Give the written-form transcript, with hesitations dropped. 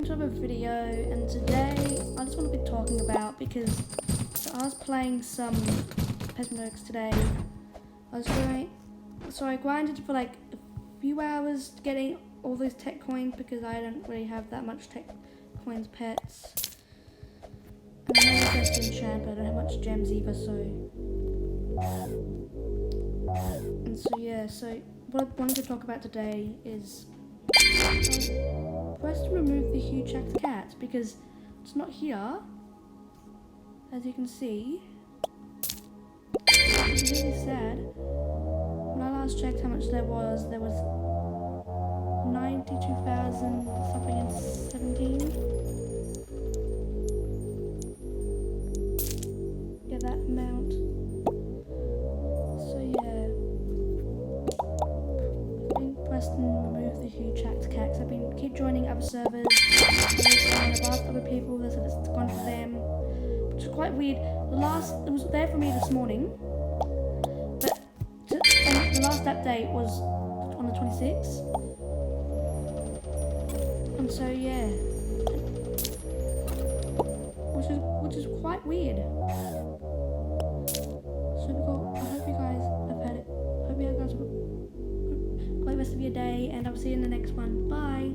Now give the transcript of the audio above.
to another video, and today I just want to be talking about, because I was playing some Preston today. I grinded for like a few hours getting all those tech coins because I don't really have that much tech coins pets. And I know it's just enchant, but I don't have much gems either, so what I wanted to talk about today is Preston removed the huge checked cat because it's not here, as you can see. It's really sad. When I last checked how much there was 92,000 something and 17. Yeah, that amount. So yeah, I think Preston removed the huge hacked cats. I've been keep joining other servers. I've asked other people. They said it's gone for them, which is quite weird. It was there for me this morning, but the last update was on the 26th, and so yeah, which is quite weird. So I hope you guys have had it. Hope you guys have a great rest of your day, and I'll see you in the next one. Bye.